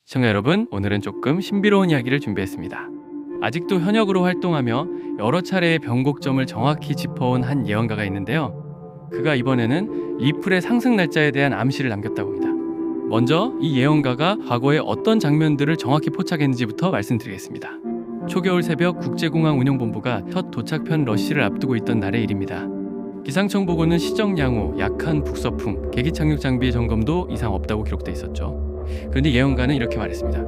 시청자 여러분, 오늘은 조금 신비로운 이야기를 준비했습니다. 아직도 현역으로 활동하며 여러 차례의 변곡점을 정확히 짚어온 한 예언가가 있는데요. 그가 이번에는 리플의 상승 날짜에 대한 암시를 남겼다고 합니다. 먼저 이 예언가가 과거의 어떤 장면들을 정확히 포착했는지부터 말씀드리겠습니다. 초겨울 새벽 국제공항 운영본부가 첫 도착편 러쉬를 앞두고 있던 날의 일입니다. 기상청 보고는 시정 양호, 약한 북서풍, 계기 착륙 장비 점검도 이상 없다고 기록돼 있었죠. 그런데 예언가는 이렇게 말했습니다.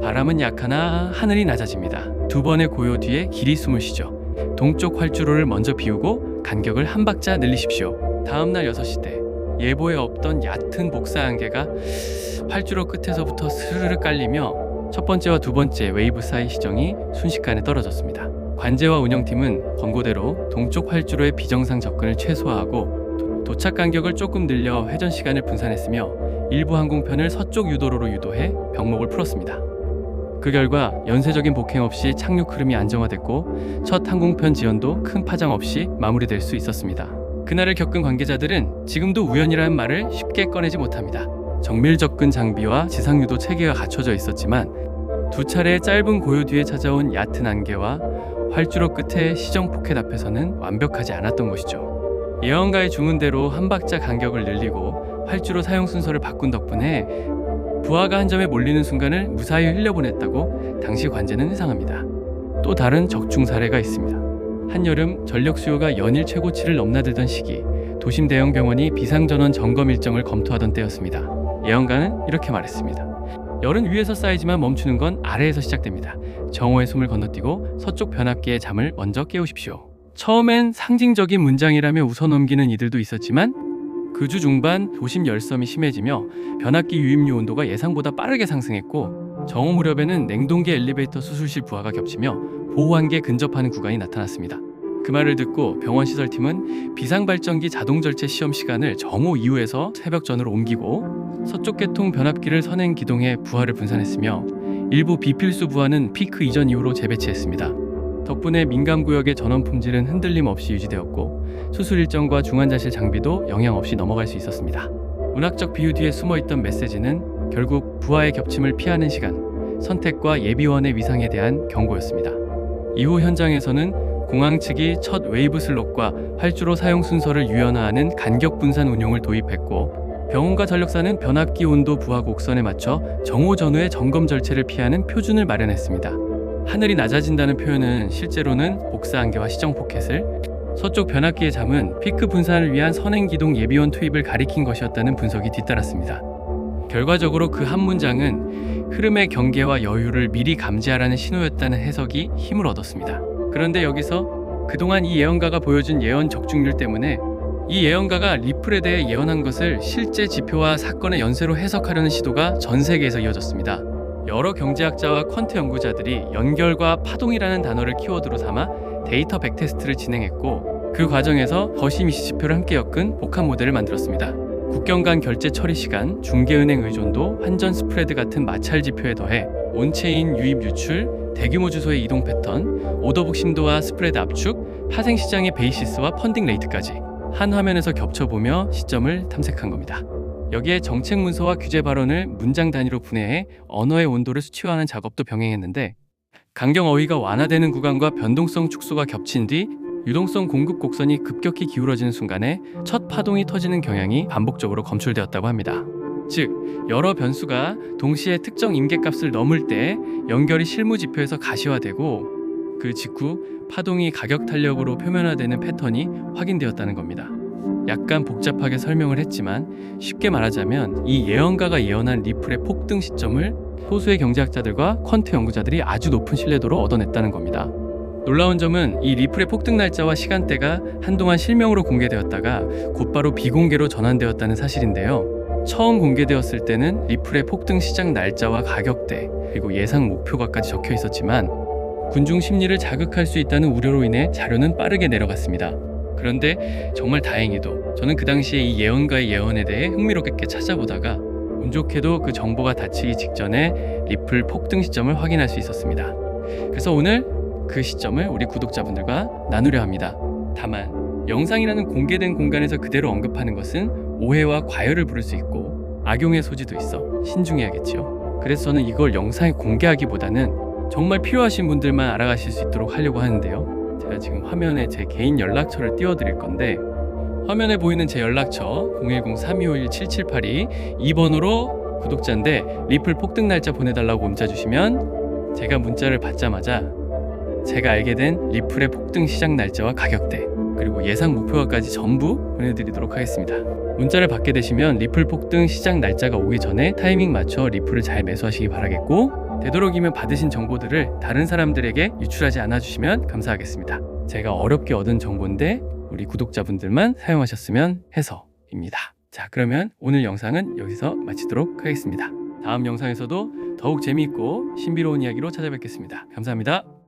바람은 약하나 하늘이 낮아집니다. 두 번의 고요 뒤에 길이 숨을 쉬죠. 동쪽 활주로를 먼저 비우고 간격을 한 박자 늘리십시오. 다음날 6시 때 예보에 없던 얕은 복사 안개가 활주로 끝에서부터 스르르 깔리며 첫 번째와 두 번째 웨이브 사이 시정이 순식간에 떨어졌습니다. 관제와 운영팀은 권고대로 동쪽 활주로의 비정상 접근을 최소화하고 도착 간격을 조금 늘려 회전 시간을 분산했으며 일부 항공편을 서쪽 유도로로 유도해 병목을 풀었습니다. 그 결과 연쇄적인 복행 없이 착륙 흐름이 안정화됐고 첫 항공편 지연도 큰 파장 없이 마무리될 수 있었습니다. 그날을 겪은 관계자들은 지금도 우연이라는 말을 쉽게 꺼내지 못합니다. 정밀 접근 장비와 지상 유도 체계가 갖춰져 있었지만 두 차례의 짧은 고요 뒤에 찾아온 얕은 안개와 활주로 끝의 시정 포켓 앞에서는 완벽하지 않았던 것이죠. 예언가의 주문대로 한 박자 간격을 늘리고 활주로 사용 순서를 바꾼 덕분에 부하가 한 점에 몰리는 순간을 무사히 흘려보냈다고 당시 관제는 회상합니다. 또 다른 적중 사례가 있습니다. 한여름 전력 수요가 연일 최고치를 넘나들던 시기, 도심 대형 병원이 비상전원 점검 일정을 검토하던 때였습니다. 예언가는 이렇게 말했습니다. 열은 위에서 쌓이지만 멈추는 건 아래에서 시작됩니다. 정오의 숨을 건너뛰고 서쪽 변압기의 잠을 먼저 깨우십시오. 처음엔 상징적인 문장이라며 웃어넘기는 이들도 있었지만 그 주 중반 도심 열섬이 심해지며 변압기 유입류 온도가 예상보다 빠르게 상승했고 정오 무렵에는 냉동기 엘리베이터 수술실 부하가 겹치며 보호한계에 근접하는 구간이 나타났습니다. 그 말을 듣고 병원 시설팀은 비상발전기 자동절제 시험 시간을 정오 이후에서 새벽 전으로 옮기고 서쪽 계통 변압기를 선행 기동해 부하를 분산했으며 일부 비필수 부하는 피크 이전 이후로 재배치했습니다. 덕분에 민감구역의 전원 품질은 흔들림 없이 유지되었고 수술 일정과 중환자실 장비도 영향 없이 넘어갈 수 있었습니다. 문학적 비유 뒤에 숨어있던 메시지는 결국 부하의 겹침을 피하는 시간, 선택과 예비원의 위상에 대한 경고였습니다. 이후 현장에서는 공항 측이 첫 웨이브 슬롯과 활주로 사용 순서를 유연화하는 간격 분산 운용을 도입했고 병원과 전력사는 변압기 온도 부하 곡선에 맞춰 정오 전후의 점검 절차를 피하는 표준을 마련했습니다. 하늘이 낮아진다는 표현은 실제로는 복사 안개와 시정 포켓을, 서쪽 변압기의 잠은 피크 분산을 위한 선행 기동 예비원 투입을 가리킨 것이었다는 분석이 뒤따랐습니다. 결과적으로 그 한 문장은 흐름의 경계와 여유를 미리 감지하라는 신호였다는 해석이 힘을 얻었습니다. 그런데 여기서 그동안 이 예언가가 보여준 예언 적중률 때문에 이 예언가가 리플에 대해 예언한 것을 실제 지표와 사건의 연쇄로 해석하려는 시도가 전 세계에서 이어졌습니다. 여러 경제학자와 퀀트 연구자들이 연결과 파동이라는 단어를 키워드로 삼아 데이터 백테스트를 진행했고 그 과정에서 거시미시 지표를 함께 엮은 복합 모델을 만들었습니다. 국경 간 결제 처리 시간, 중개은행 의존도, 환전 스프레드 같은 마찰 지표에 더해 온체인 유입 유출, 대규모 주소의 이동 패턴, 오더북 심도와 스프레드 압축, 파생 시장의 베이시스와 펀딩 레이트까지 한 화면에서 겹쳐보며 시점을 탐색한 겁니다. 여기에 정책 문서와 규제 발언을 문장 단위로 분해해 언어의 온도를 수치화하는 작업도 병행했는데 강경 어휘가 완화되는 구간과 변동성 축소가 겹친 뒤 유동성 공급 곡선이 급격히 기울어지는 순간에 첫 파동이 터지는 경향이 반복적으로 검출되었다고 합니다. 즉, 여러 변수가 동시에 특정 임계값을 넘을 때 연결이 실무 지표에서 가시화되고 그 직후 파동이 가격 탄력으로 표면화되는 패턴이 확인되었다는 겁니다. 약간 복잡하게 설명을 했지만 쉽게 말하자면 이 예언가가 예언한 리플의 폭등 시점을 소수의 경제학자들과 퀀트 연구자들이 아주 높은 신뢰도로 얻어냈다는 겁니다. 놀라운 점은 이 리플의 폭등 날짜와 시간대가 한동안 실명으로 공개되었다가 곧바로 비공개로 전환되었다는 사실인데요. 처음 공개되었을 때는 리플의 폭등 시작 날짜와 가격대 그리고 예상 목표가까지 적혀 있었지만 군중 심리를 자극할 수 있다는 우려로 인해 자료는 빠르게 내려갔습니다. 그런데 정말 다행히도 저는 그 당시에 이 예언가의 예언에 대해 흥미롭게 찾아보다가 운 좋게도 그 정보가 닫히기 직전에 리플 폭등 시점을 확인할 수 있었습니다. 그래서 오늘 그 시점을 우리 구독자분들과 나누려 합니다. 다만 영상이라는 공개된 공간에서 그대로 언급하는 것은 오해와 과열을 부를 수 있고 악용의 소지도 있어 신중해야겠지요. 그래서 저는 이걸 영상에 공개하기보다는 정말 필요하신 분들만 알아가실 수 있도록 하려고 하는데요. 제가 지금 화면에 제 개인 연락처를 띄워드릴 건데, 화면에 보이는 제 연락처 010-3251-7782 이 번호로 구독자인데 리플 폭등 날짜 보내달라고 문자 주시면 제가 문자를 받자마자 제가 알게 된 리플의 폭등 시작 날짜와 가격대 그리고 예상 목표가까지 전부 보내드리도록 하겠습니다. 문자를 받게 되시면 리플 폭등 시작 날짜가 오기 전에 타이밍 맞춰 리플을 잘 매수하시기 바라겠고, 되도록이면 받으신 정보들을 다른 사람들에게 유출하지 않아 주시면 감사하겠습니다. 제가 어렵게 얻은 정보인데 우리 구독자분들만 사용하셨으면 해서입니다. 자, 그러면 오늘 영상은 여기서 마치도록 하겠습니다. 다음 영상에서도 더욱 재미있고 신비로운 이야기로 찾아뵙겠습니다. 감사합니다.